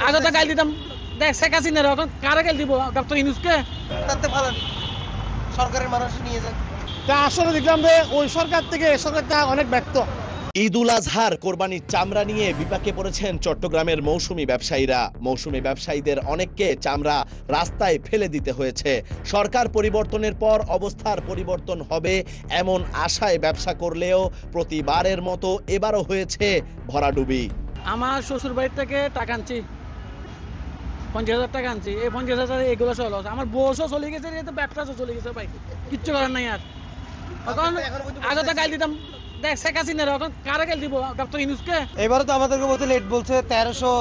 আগে তো গাল দিতাম, দেখ শেখ হাসিনার, এখন কারা গাল দিব? ডক্টর ইউনূসকে? তাতে ভালো সরকারের মানুষ নিয়ে যায়। তা আসলে দেখলাম যে ওই সরকার থেকে এই সরকারটা অনেক ব্যর্থ। ঈদ উল আজহার কোরবানির চামড়া নিয়ে বিপাকে পড়েছেন চট্টগ্রামের মৌসুমী ব্যবসায়ীরা। মৌসুমী ব্যবসায়ীদের অনেককে চামড়া রাস্তায় ফেলে দিতে হয়েছে। সরকার পরিবর্তনের পর অবস্থার পরিবর্তন হবে এমন আশায় ব্যবসা করলেও প্রতিবারের মতো এবারও হয়েছে ভরাডুবি। আমার শ্বশুর বাড়ির থেকে টাকা আনছি, 50,000 টাকা আনছি। এই 50,000 এগুলো সব লস। আমার বউসও চলে গেছে, এই তো ব্যবসাও চলে গেছে ভাই, কিচ্ছু করার নাই আর। এখন আগে তো গাল দিতাম, দেখ শেখ হাসিনার, এখন কারা গাল দিব? ডক্টর ইউনূসকে? এবারে তো আমাদেরকে বলতে লেট বলছে 1300,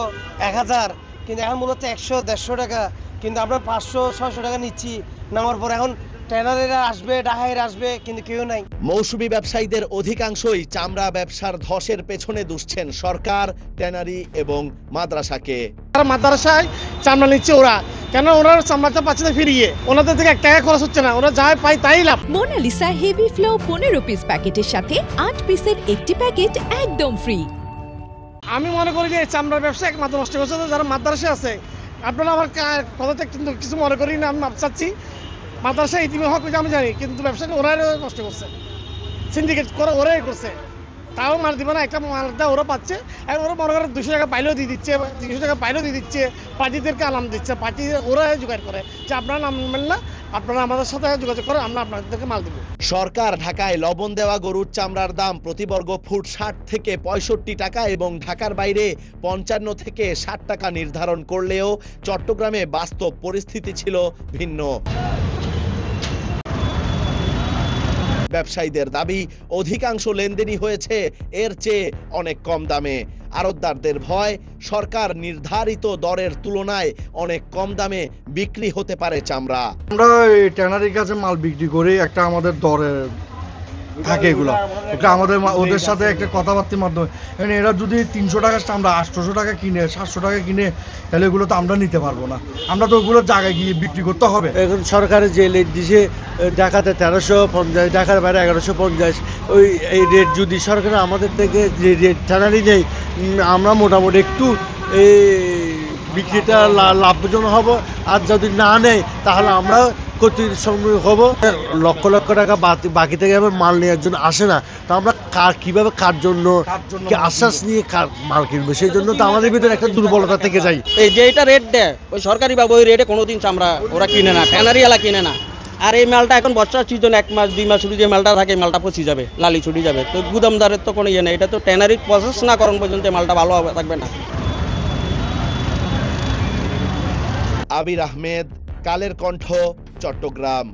1000, কিন্তু এখন মূলত 100, 150 টাকা, কিন্তু আমরা 500, 600 টাকা নিচ্ছি। নামার পর এখন ট্রেনারেরা আসবে, ডাহাইরা আসবে, কিন্তু কেউ নাই। মৌসুমী ব্যবসায়ীদের অধিকাংশই চামড়া ব্যবসার ধসের পেছনে দুষছেন সরকার, ট্যানারি এবং মাদ্রাসাকে। তারা মাদ্রাসায় চামড়া নিচ্ছে ওরা, কেন ওরা চামড়াটা পাচ্ছে না ফিরিয়ে, ওনাদের থেকে 1 টাকা খরচ হচ্ছে না, ওরা যা পায় তাই লাভ। মোনালিসা হেভি ফ্লো 15 পিস প্যাকেটের সাথে 8 পিসের একটি প্যাকেট একদম ফ্রি। আমি মনে করি যে চামড়ার ব্যবসা একমাত্র নষ্ট করছে যারা মাদ্রাসা আছে। আপনারা আমার কথাটা কিন্তু কিছু মনে করি না, আমি মাপ চাচ্ছি। মাদ্রাসা ইতিমধ্যে হক আমি জানি, কিন্তু ব্যবসাটা ওরাই নষ্ট করছে, সিন্ডিকেট করে ওরাই করছে। তাও মার দিবে না, একটা মালটা ওরা পাচ্ছে, আর ওরা মনে করে 200 টাকা পাইলেও দিয়ে দিচ্ছে, 300 টাকা পাইলেও দিয়ে দিচ্ছে, পার্টিদেরকে আলাম দিচ্ছে, পার্টি ওরা জোগাড় করে যে আপনারা নাম নেবেন না, আপনারা আমাদের সাথে যোগাযোগ করে, আমরা আপনাদেরকে মাল দেবো। সরকার ঢাকায় লবণ দেওয়া গরুর চামড়ার দাম প্রতি বর্গ ফুট 60 থেকে 65 টাকা এবং ঢাকার বাইরে 55 থেকে 60 টাকা নির্ধারণ করলেও চট্টগ্রামে বাস্তব পরিস্থিতি ছিল ভিন্ন। ব্যবসায়ীদের দাবি অধিকাংশ লেনদেনই হয়েছে এর চেয়ে অনেক কম দামে। আড়তদারদের ভয় সরকার নির্ধারিত দরের তুলনায় অনেক কম দামে বিক্রি হতে পারে চামড়া। আমরা এই ট্যানারির কাছে মাল বিক্রি করি, একটা আমাদের দরের থাকে, এগুলো এটা আমাদের ওদের সাথে একটা কথাবার্তার মাধ্যমে। এরা যদি 300 টাকার চামড়া 800 টাকা কিনে, 700 টাকা কিনে, তাহলে এগুলো তো আমরা নিতে পারবো না, আমরা তো ওগুলো জায়গায় গিয়ে বিক্রি করতে হবে। এখন সরকারের যে রেট দিছে ঢাকাতে 1350, ঢাকার বাইরে 1150, ওই এই রেট যদি সরকার আমাদের থেকে যে রেট ট্যানারি নেই, আমরা মোটামুটি একটু এই বিক্রিটা লাভজনক হব। আর যদি না নেয় তাহলে আমরা ক্ষতির সম্মুখীন হব। লক্ষ লক্ষ টাকা বাকি থেকে আবার মাল নেওয়ার জন্য আসে না, তো আমরা কিভাবে কার জন্য আশ্বাস নিয়ে মাল কিনবো, সেই জন্য তো আমাদের ভিতরে একটা দুর্বলতা থেকে যায়। এই যে এটা রেট দেয় ওই সরকারি ভাবে, ওই রেটে কোনোদিন চামড়া ওরা কিনে না, ট্যানারি এলা কিনে না। আর এই মালটা এখন বর্ষার সিজন, 1 মাস 2 মাস ছুটি যে মালটা থাকে, মালটা পচে যাবে, লালি ছুটি যাবে। তো গুদামদারের তো কোনো ইয়ে নেই, এটা তো ট্যানারি প্রসেস না করার পর্যন্ত মালটা ভালো থাকবে না। আবির আহমেদ, কালের কণ্ঠ, চট্টগ্রাম।